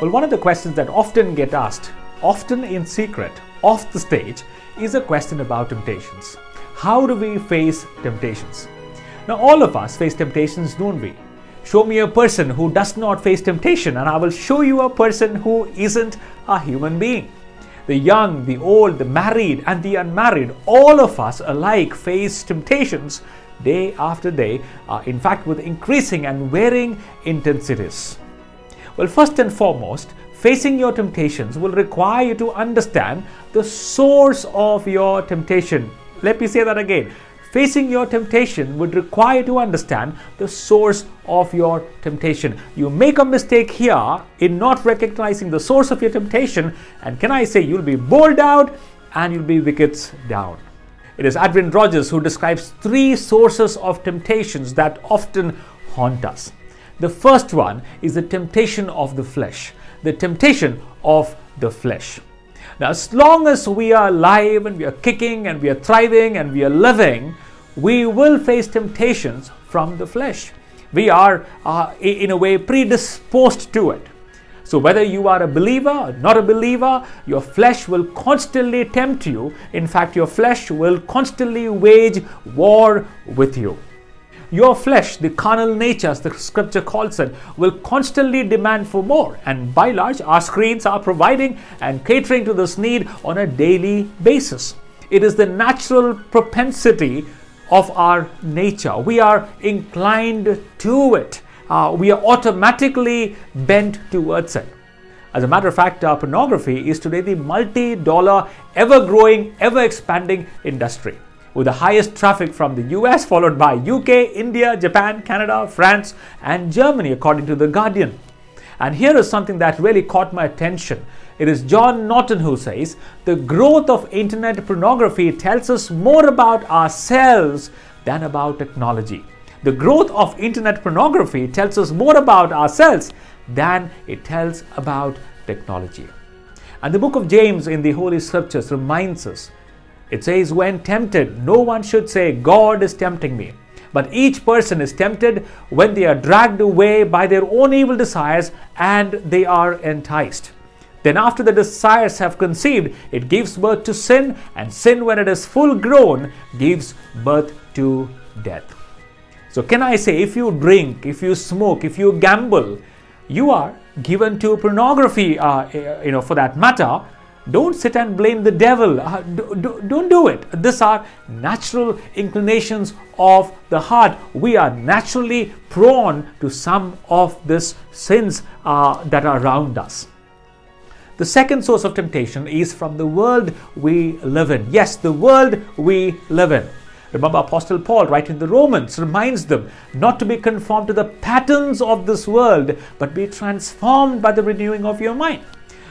Well, one of the questions that often get asked, often in secret, off the stage, is a question about temptations. How do we face temptations? Now, all of us face temptations, don't we? Show me a person who does not face temptation, and I will show you a person who isn't a human being. The young, the old, the married, and the unmarried, all of us alike face temptations day after day, in fact, with increasing and varying intensities. Well, first and foremost, facing your temptations will require you to understand the source of your temptation. Let me say that again. Facing your temptation would require you to understand the source of your temptation. You make a mistake here in not recognizing the source of your temptation, and can I say you'll be bowled out and you'll be wickets down. It is Adrian Rogers who describes 3 sources of temptations that often haunt us. The first one is the temptation of the flesh. The temptation of the flesh. Now, as long as we are alive and we are kicking and we are thriving and we are living, we will face temptations from the flesh. We are, in a way, predisposed to it. So whether you are a believer or not a believer, your flesh will constantly tempt you. In fact, your flesh will constantly wage war with you. Your flesh, the carnal nature, as the scripture calls it, will constantly demand for more. And by and large, our screens are providing and catering to this need on a daily basis. It is the natural propensity of our nature. We are inclined to it. We are automatically bent towards it. As a matter of fact, pornography is today the multi-dollar, ever-growing, ever-expanding industry, with the highest traffic from the US, followed by UK, India, Japan, Canada, France, and Germany, according to The Guardian. And here is something that really caught my attention. It is John Norton who says, the growth of internet pornography tells us more about ourselves than about technology. The growth of internet pornography tells us more about ourselves than it tells about technology. And the book of James in the Holy Scriptures reminds us, it says, when tempted, no one should say, God is tempting me. But each person is tempted when they are dragged away by their own evil desires and they are enticed. Then after the desires have conceived, it gives birth to sin, and sin, when it is full grown, gives birth to death. So can I say, if you drink, if you smoke, if you gamble, you are given to pornography, for that matter. Don't sit and blame the devil. Don't do it. These are natural inclinations of the heart. We are naturally prone to some of these sins that are around us. The second source of temptation is from the world we live in. Yes, the world we live in. Remember, Apostle Paul, writing the Romans, reminds them not to be conformed to the patterns of this world, but be transformed by the renewing of your mind.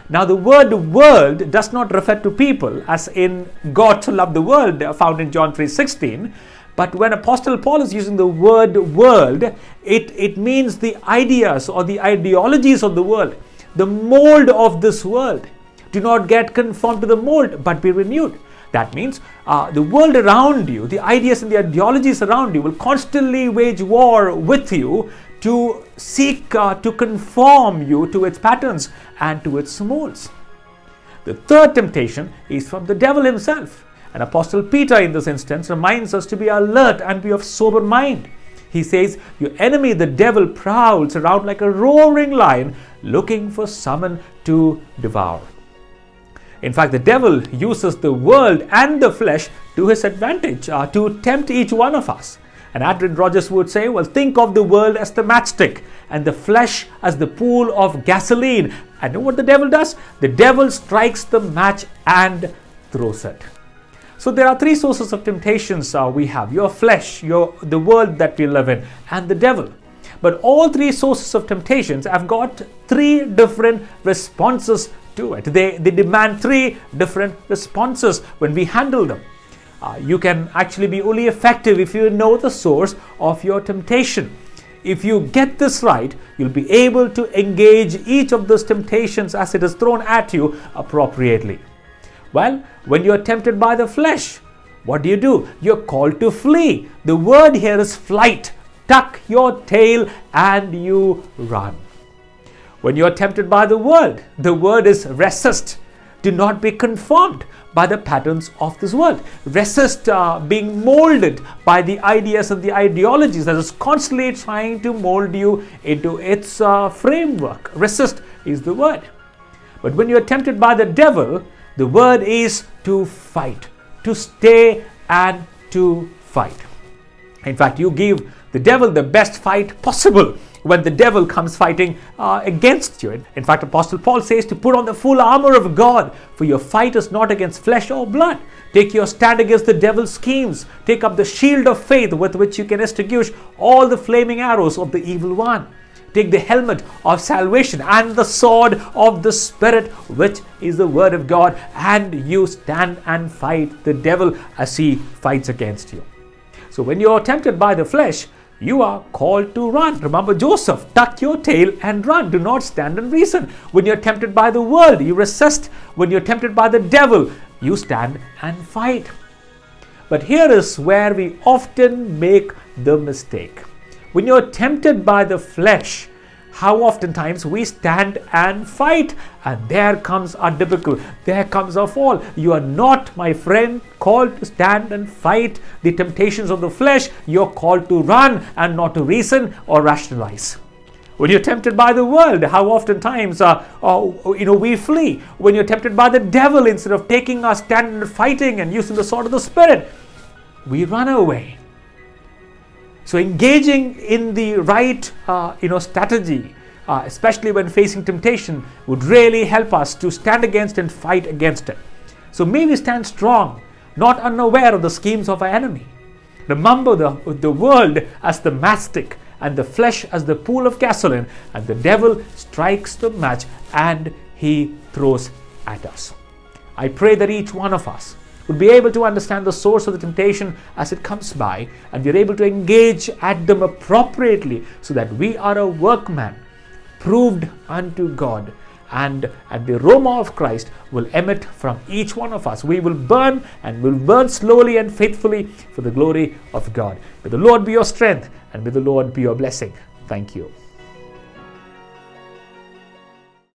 Now, the word world does not refer to people, as in God to love the world, found in John 3:16. But when Apostle Paul is using the word world, it means the ideas or the ideologies of the world, the mold of this world. Do not get conformed to the mold, but be renewed. That means the world around you, the ideas and the ideologies around you will constantly wage war with you to seek to conform you to its patterns and to its molds. The third temptation is from the devil himself. And Apostle Peter in this instance reminds us to be alert and be of sober mind. He says, your enemy, the devil, prowls around like a roaring lion looking for someone to devour. In fact, the devil uses the world and the flesh to his advantage to tempt each one of us. And Adrian Rogers would say, well, think of the world as the matchstick and the flesh as the pool of gasoline. And know what the devil does? The devil strikes the match and throws it. So there are 3 sources of temptations we have. Your flesh, the world that we live in, and the devil. But all 3 sources of temptations have got 3 different responses to it. They demand 3 different responses when we handle them. You can actually be only effective if you know the source of your temptation. If you get this right, you'll be able to engage each of those temptations as it is thrown at you appropriately. Well, when you're tempted by the flesh, what do? You're called to flee. The word here is flight. Tuck your tail and you run. When you are tempted by the word is resist. Do not be conformed by the patterns of this world. Resist being molded by the ideas and the ideologies that is constantly trying to mold you into its framework. Resist is the word. But when you are tempted by the devil, the word is to fight, to stay and to fight. In fact, you give the devil the best fight possible when the devil comes fighting against you. In fact, Apostle Paul says to put on the full armor of God, for your fight is not against flesh or blood. Take your stand against the devil's schemes. Take up the shield of faith with which you can extinguish all the flaming arrows of the evil one. Take the helmet of salvation and the sword of the Spirit, which is the word of God, and you stand and fight the devil as he fights against you. So when you are tempted by the flesh, you are called to run. Remember Joseph, tuck your tail and run. Do not stand and reason. When you're tempted by the world, you resist. When you're tempted by the devil, you stand and fight. But here is where we often make the mistake. When you're tempted by the flesh, how oftentimes we stand and fight, and there comes our debacle, there comes our fall. You are not, my friend, called to stand and fight the temptations of the flesh. You're called to run and not to reason or rationalize. When you're tempted by the world, how oftentimes we flee. When you're tempted by the devil, instead of taking our stand and fighting and using the sword of the Spirit, we run away. So engaging in the right strategy, especially when facing temptation, would really help us to stand against and fight against it. So may we stand strong, not unaware of the schemes of our enemy. Remember the world as the matchstick and the flesh as the pool of gasoline, and the devil strikes the match and he throws at us. I pray that each one of us would be able to understand the source of the temptation as it comes by, and we are able to engage at them appropriately, so that we are a workman proved unto God, and the aroma of Christ will emit from each one of us. We will burn, and will burn slowly and faithfully for the glory of God. May the Lord be your strength, and may the Lord be your blessing. Thank you.